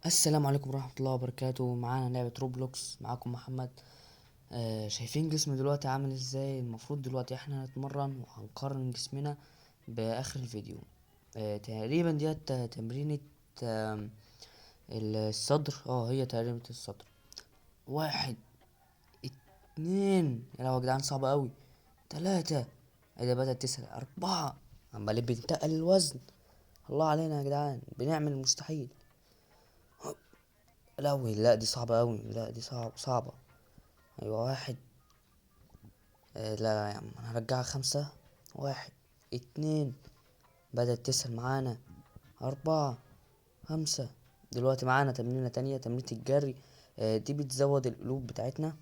السلام عليكم ورحمة الله وبركاته. معانا لعبة روبلوكس، معاكم محمد. شايفين جسمي دلوقتي عامل ازاي؟ المفروض دلوقتي احنا هنتمرن وهنقارن جسمنا باخر الفيديو. تقريبا ديت تمرينة آه الصدر. هي تمرينة الصدر. واحد، اتنين، يا لهوي يا جدعان صعبة اوي. تلاتة، ايه ده؟ بدأت تسعة، اربعة، عمالين بنتقل الوزن. الله علينا يا جدعان، بنعمل المستحيل. لهوي، لا دي صعبة اوي، لا دي صعبة. ايوه، واحد. لا يا عم، انا هرجعها خمسة. واحد، اتنين، بدأت تسهل معانا. اربعة، خمسة. دلوقتي معانا تمرينة تانية، تمرينة الجري. دي بتزود القلوب بتاعتنا.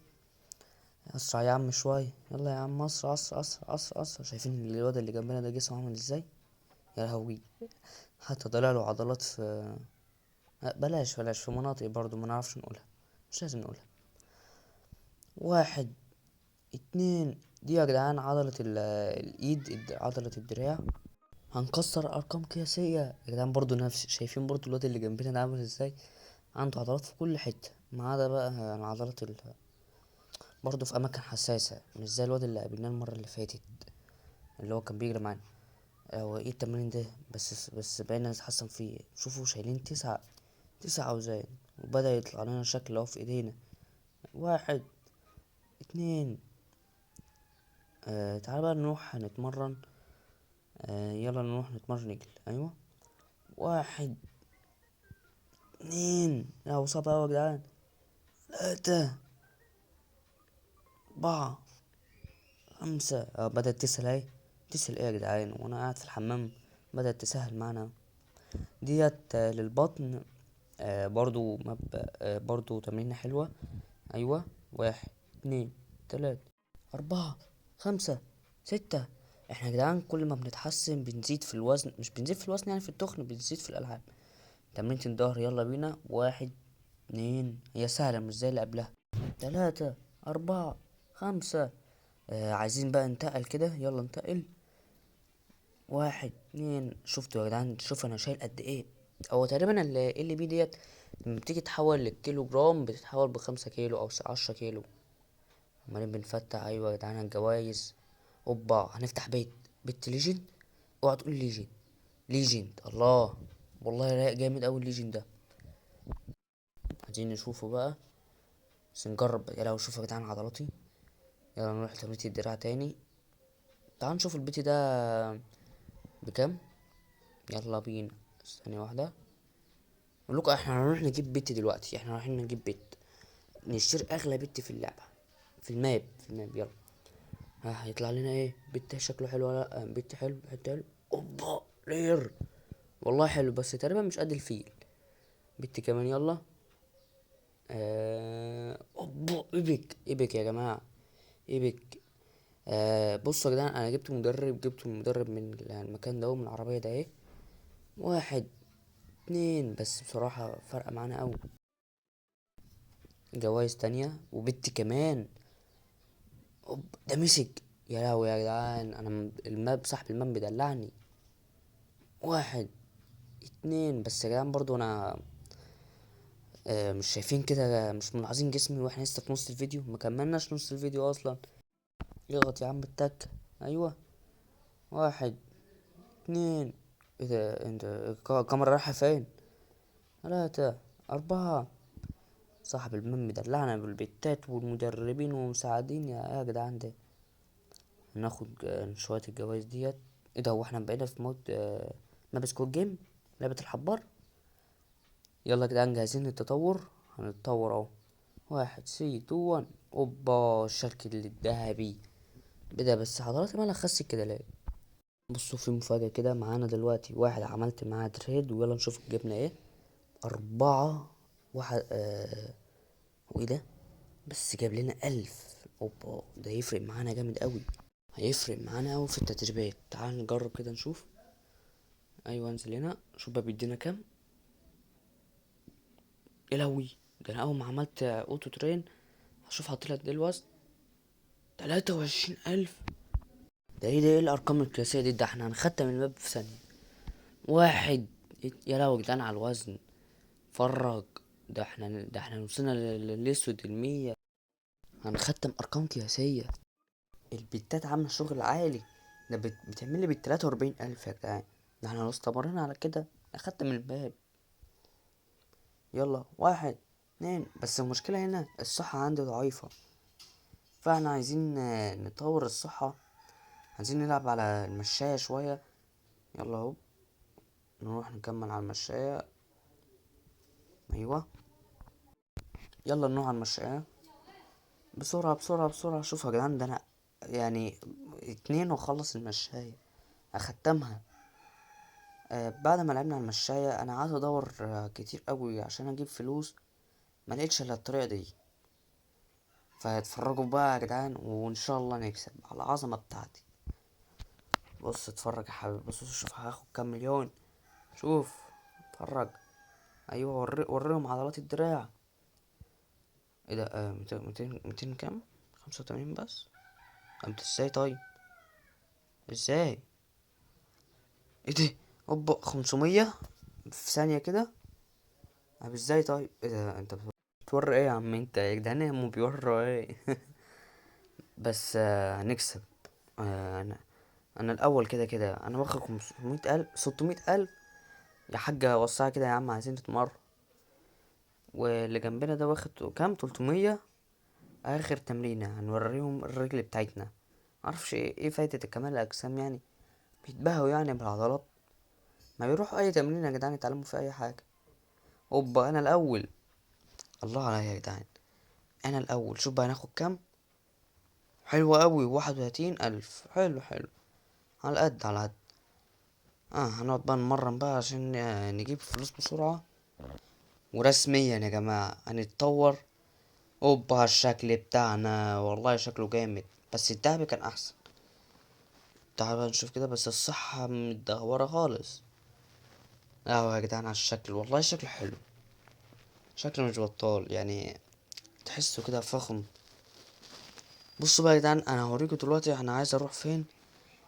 اسرع يا عم شوية، يلا يا عم، اسرع اسرع اسرع اسرع اسرع. شايفين الواد اللي جنبنا ده جسمه عامل ازاي؟ يا لهوي، حتى طلع له عضلات في بلاش في مناطق برضو ما نعرفش نقولها، مش لازم نقولها. واحد، اتنين، دي يا جدعان عضلة الايد، عضلة الدراع. هنكسر ارقام قياسيه يا جدعان. برضو نفس، شايفين برضو الواد اللي جنبنا ده عامل ازاي؟ عنده عضلات في كل حته، ما عدا بقى عضلات برضو في اماكن حساسه، مش زي الواد اللي قابلناه المره اللي فاتت، اللي هو كان بيجري معانا. هو ايه التمرين ده؟ بس بقينا نتحسن فيه. شوفوا شايلين تسع اوزان، وبدأ يطلع لنا شكل اهو في ايدينا. واحد، اتنين. تعال بقى نروح نتمرن. يلا نروح نتمرن رجل. ايوه، واحد، اتنين، لا هو صعب اوي يا جدعان. تلاتة، اربعة، خمسة. بدأت تسهل اهي. تسهل ايه يا جدعان وانا قاعد في الحمام؟ بدأت تسهل معانا. ديت للبطن. برضو برضو تمرينة حلوة. ايوه، واحد، اتنين، تلاتة، اربعة، خمسة، ستة. احنا يا جدعان كل ما بنتحسن بنزيد في الوزن، مش بنزيد في الوزن يعني في التخن، بنزيد في الالعاب. تمرينة الظهر، يلا بينا. واحد، اتنين، هي سهلة مش زي اللي قبلها. تلاتة، اربعة، خمسة. عايزين بقى ننتقل كده، يلا ننتقل. واحد، اتنين. شفتوا يا جدعان؟ شوف انا شايل قد ايه. هو تقريبا اللي بي ديت لما بتيجي تحول للكيلو جرام بتتحول ب5 كيلو او 10 كيلو. عمالين بنفتح. ايوه يا جدعان، الجوايز. اوبا، هنفتح بيت ليجند. اوعى تقول ليجند. ليجند، الله. والله رايق جامد اوي الليجند ده. عايزين نشوفه بقى، بس نجرب. يا لو شوفوا يا جدعان عضلاتي. يلا نروح لتمرين الدراع تاني. تعال نشوف البيت ده بكام. يلا بينا. ثانية واحدة. نقول لكم احنا هنروح نجيب بيت دلوقتي. احنا رايحين نجيب بيت، نشتري اغلى بيت في اللعبة، في الماب. يلا. هيطلع لنا ايه؟ بيت شكله حلو ولا لا؟ بيت حلو، حتة حلو. اوبا، رير. والله حلو بس تقريبا مش قد الفيل. بيت كمان، يلا. اوبا، ايبك يا جماعة، ايبك. بصوا يا جدعان، انا جبت مدرب من المكان ده، من العربية ده ايه. واحد، اتنين، بس بصراحة فرق معانا اوي. جوايز تانية وبت كمان. ده مسك. يا لهوي يا جدعان، انا الماب، صاحب الماب بيدلعني. واحد، اتنين، بس يا جدعان برضو انا مش شايفين كده؟ مش ملاحظين جسمي واحنا لسه في نص الفيديو؟ ما كملناش نص الفيديو اصلا. اضغط يا عم التك. ايوه، واحد، اتنين. ايه ده؟ انت الكاميرا رايحة فين؟ تلاتة، اربعة. صاحب الماب مدلعنا بالبتات والمدربين ومساعدين. يا جدعان ده ناخد شوية الجوايز ديت. ايه ده؟ هو احنا بقينا في مود ماب سكوت جيم، لعبة الحبار. يلا يا جدعان، جاهزين للتطور؟ هنتطور اهو. واحد، سي، تو، وان. اوبا، الشكل الذهبي. بدأ، بس حضراتي مالها خس كده ليه؟ بصوا، في مفاجأة كده معانا دلوقتي. واحد عملت معاه تريد، ويلا نشوف جبنا ايه. اربعة. واحد وايه ده؟ بس جاب لنا 1000. اوبا، ده هيفرق معانا جامد قوي. هيفرق معانا قوي في التدريبات. تعال نجرب كده نشوف. ايوه، انزل هنا شوف بقى بيدينا كام. يا لهوي، ده انا اول ما عملت اوتو ترين هشوف حاطط لك الوزن. 23,000. ده ايه ده؟ ايه الارقام القياسيه دي؟ ده احنا هنختم الماب في ثانيه. واحد، يا لهوي يا جدعان على الوزن. اتفرج. ده احنا وصلنا للاسود المية. هنختم ارقام قياسية. البتات عاملة شغل عالي. ده بتعمل لي بال43,000 يا جدعان. ده احنا لو استمرينا على كده اختم الباب. يلا، 1 2. بس المشكلة هنا الصحة عندي ضعيفة، فاحنا عايزين نطور الصحة. عايزين نلعب على المشاية شوية. يلا اهو، نروح نكمل على المشاية. ايوه، يلا نروح على المشاية بسرعة بسرعة بسرعة. شوف يا جدعان، ده انا يعني 2 واخلص المشاية، اختمها. بعد ما لعبنا على المشاية انا قعدت ادور كتير قوي عشان اجيب فلوس، ما لقيتش الا الطريقة دي. فاتفرجوا بقى يا جدعان، وان شاء الله نكسب على العظمة بتاعتي. بص اتفرج يا حبيبي، بص شوف هاخد كام مليون. شوف، اتفرج. ايوه، وريهم عضلات الدراع. ايه ده؟ 200 كام؟ 85 بس. انت ازاي طيب؟ ازاي؟ ايه ده؟ اوبا، 500 في ثانية كده. طب ازاي طيب؟ ايه ده؟ انت بتوري ايه يا عم انت يا جدعان؟ هم بيوروا ايه؟ بس هنكسب. انا الاول كده كده. انا واخد 500,000 600,000. يا حاجة وسعها كده يا عم، عايزين نتمرن. واللي جنبنا ده واخد كام؟ 300. اخر تمرينة هنوريهم الرجل بتاعتنا. معرفش ايه فايدة الكمال الاجسام يعني. بيتباهوا يعني بالعضلات. ما بيروحوا اي تمرين يا جدعان يتعلموا في اي حاجة. اوبا، انا الاول. الله عليا يا جدعان، انا الاول. شوف بقى هناخد كام. حلو قوي، 31,000. حلو حلو، على قد على قد. هنقعد بقى نمرن بقى عشان نجيب فلوس بسرعة. ورسميا يا جماعة هنتطور. اوبا، الشكل بتاعنا والله شكله جامد، بس الدهبي كان احسن. تعال بقى نشوف كده، بس الصحة متدهورة خالص. اهو يا جدعان على الشكل، والله شكله حلو. شكله مش بطال يعني، تحسه كده فخم. بصوا بقى يا جدعان، انا هوريكم دلوقتي انا عايز اروح فين.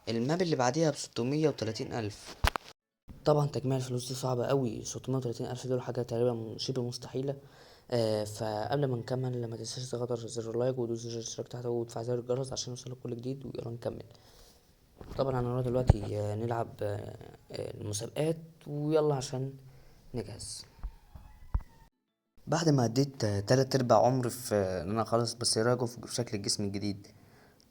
الماب اللي بعديها ب630,000. طبعا تجميع الفلوس دي صعبة قوي. 630,000 دول حاجة تقريبا شبه مستحيلة. فقبل ما نكمل، لما تنساش تضغط على زر اللايك ودوس زر الاشتراك تحت وتفعل زر الجرس عشان يوصلك كل جديد. ويلا نكمل. طبعا هنروح دلوقتي نلعب المسابقات. ويلا عشان نجهز. بعد ما عديت 3/4 عمري في ان انا خلاص بس راجع في شكل الجسم الجديد.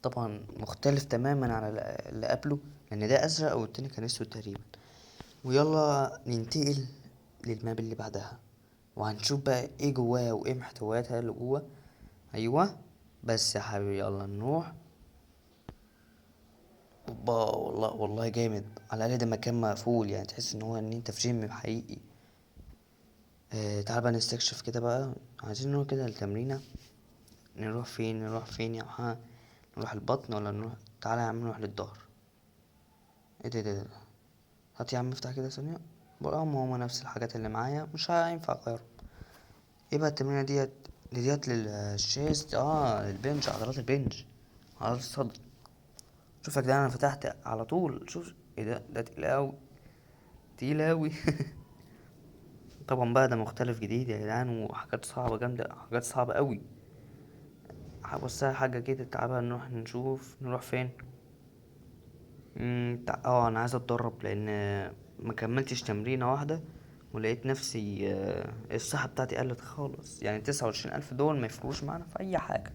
طبعا مختلف تماما على اللي قبله، لان ده ازرق والتاني كان اسود تقريبا. ويلا ننتقل للماب اللي بعدها، وهنشوف بقى ايه جواه وايه محتوياتها اللي جوه. ايوه، بس يا حبيبي يلا نروح. اوبا، والله والله جامد. على الاقل ده مكان مقفول، يعني تحس ان هو ان انت في جيم حقيقي. تعال بقى نستكشف كده بقى. عايزين نروح كده للتمرينة. نروح فين؟ نروح فين يا نروح البطن ولا نروح؟ تعالى يا عم نروح للظهر. ايه ده؟ هات يا عم افتح كده ثانية. بقى هما نفس الحاجات اللي معايا، مش هينفع اغيرهم. ايه بقى التمرينة ديت للشيست. للبنج، عضلات البنج، عضلات الصدر. شوف يا جدعان، انا فتحت على طول. شوف ايه ده تقيل اوي، تقيل اوي. طبعا بقى ده مختلف جديد يا جدعان، وحاجات صعبة جامدة، حاجات صعبة اوي. بص حاجة كده. تعالى بقى نروح نشوف نروح فين. انا عايز اتدرب، لان ما كملتش تمرينة واحدة ولقيت نفسي الصحة بتاعتي قلت خالص. يعني 29,000 دول ما يفرقوش معانا في اي حاجة.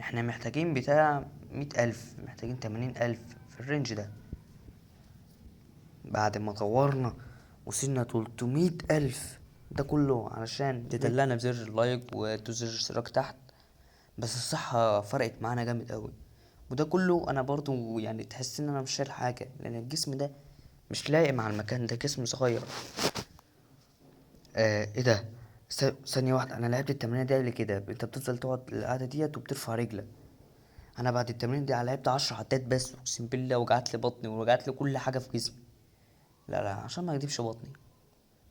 احنا محتاجين بتاع 100,000، محتاجين 80,000 في الرينج ده. بعد ما طورنا وصلنا 300,000، ده كله علشان تدلعنا بزر اللايك وتدوس زر الاشتراك تحت. بس الصحة فرقت معانا جامد قوي. وده كله انا برضو يعني تحس ان انا مش شايل حاجة، لان الجسم ده مش لايق مع المكان ده، جسم صغير. ايه ده؟ ثانية واحدة، انا لعبت التمرين دي قبل كده. انت بتفضل تقعد القعدة ديت وبترفع رجلك. انا بعد التمرين دي لعبت 10 عدات بس، اقسم بالله وجعت لي بطني ووجعت لي كل حاجة في جسمي. لا لا، عشان ما اكدبش بطني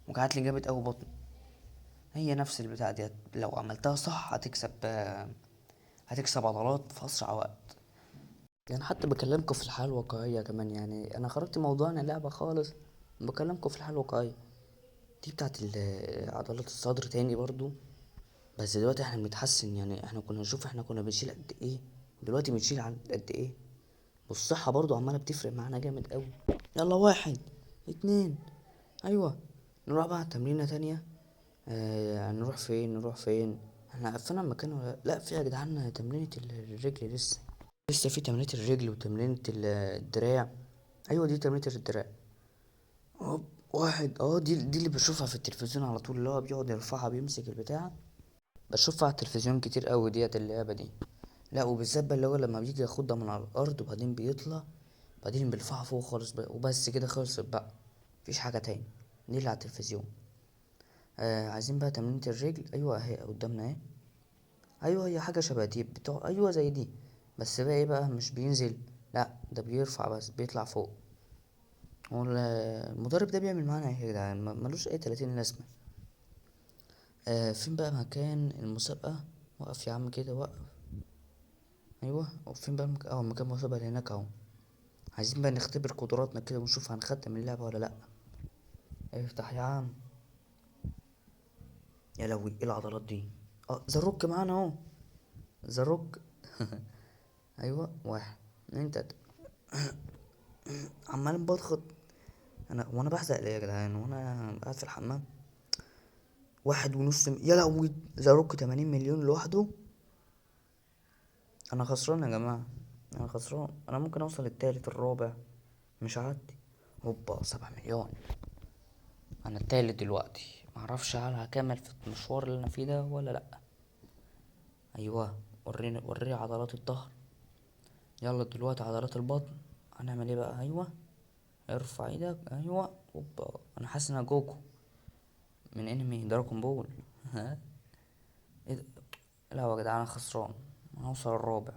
وجعت لي جامد قوي بطني. هي نفس البتاع ديت، لو عملتها صح هتكسب عضلات في اسرع وقت. يعني حتى بكلمكم في الحياة الواقعية كمان، يعني انا خرجت موضوعنا لعبة خالص. بكلمكم في الحياة الواقعية. دي بتاعت عضلات الصدر تاني برضو. بس دلوقتي احنا بنتحسن، يعني احنا كنا نشوف احنا كنا بنشيل قد ايه، دلوقتي بنشيل عن قد ايه. والصحة برضو عمالة بتفرق معانا جامد قوي. يلا واحد اتنين، ايوه. نروح بقى تمرينة تانية. نروح فين نروح فين؟ احنا قفلنا المكان ولا لا؟ في يا جدعان تمرينة الرجل لسه. لسه في تمرينة الرجل وتمرينة الدراع. ايوه دي تمرينة الدراع. هوب، واحد. دي اللي بشوفها في التلفزيون على طول، اللي هو بيقعد يرفعها بيمسك البتاع. بشوفها على التلفزيون كتير قوي ديت اللعبة دي. لا وبالذات بقى اللي هو لما بيجي ياخدها من على الارض وبعدين بيطلع، بعدين بيرفعها فوق خالص بقى وبس كده خلصت بقى. مفيش حاجة تاني. دي اللي على التلفزيون. عايزين بقى تمرينة الرجل. ايوه اهي قدامنا اهي. ايوه هي حاجة شبه دي بتوع، ايوه زي دي. بس بقى ايه بقى، مش بينزل، لا ده بيرفع بس بيطلع فوق. هو المدرب ده بيعمل معانا ايه يا جدعان؟ ملوش اي 30 لازمة. فين بقى مكان المسابقة؟ وقف يا عم كده وقف. ايوه وفين بقى مكان المسابقة اللي هناك اهو. عايزين بقى نختبر قدراتنا كده ونشوف هنختم اللعبة ولا لأ. افتح يا عم. يا لوي ايه العضلات دي؟ زاروك معانا اهو. زاروك. ايوه واحد اتنين تلاتة. عمال بضغط. وانا بحزق ليه يا جدعان وانا قاعد في الحمام؟ واحد ونص يا لوي زاروك 80 مليون لوحده. انا خسران يا جماعة. انا خسران، انا ممكن اوصل التالت الرابع، مش هعدي. هوبا 7 مليون. انا التالت دلوقتي، معرفش هل هكمل في المشوار اللي انا فيه ده ولا لأ. ايوه وريني عضلات الظهر. يلا دلوقتي عضلات البطن. هنعمل ايه بقى؟ ايوه ارفع ايدك. ايوه اوبا، انا حاسس ان أنا جوكو من انمي دراجون بول. ها؟ ايه ده؟ لا يا جدعان انا خسران. هنوصل الرابع.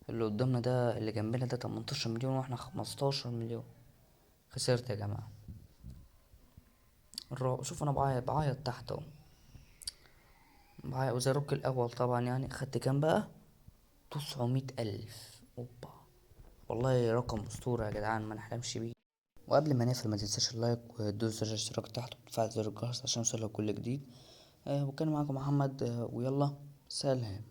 اللي قدامنا ده اللي جنبنا ده 18 مليون واحنا 15 مليون. خسرت يا جماعة. الرابع. شوف انا بعيط تحت اهو. بعيط. وزاروك الاول طبعا، يعني خدت كام بقى؟ 900 ألف. اوبا. والله رقم اسطورة يا جدعان، ما نحلمش بيه. وقبل ما نقفل ما تنساش اللايك وتدوس زر الاشتراك تحت وتفعل زر الجرس عشان يوصلك كل جديد. وكان معاكم محمد. ويلا سلام.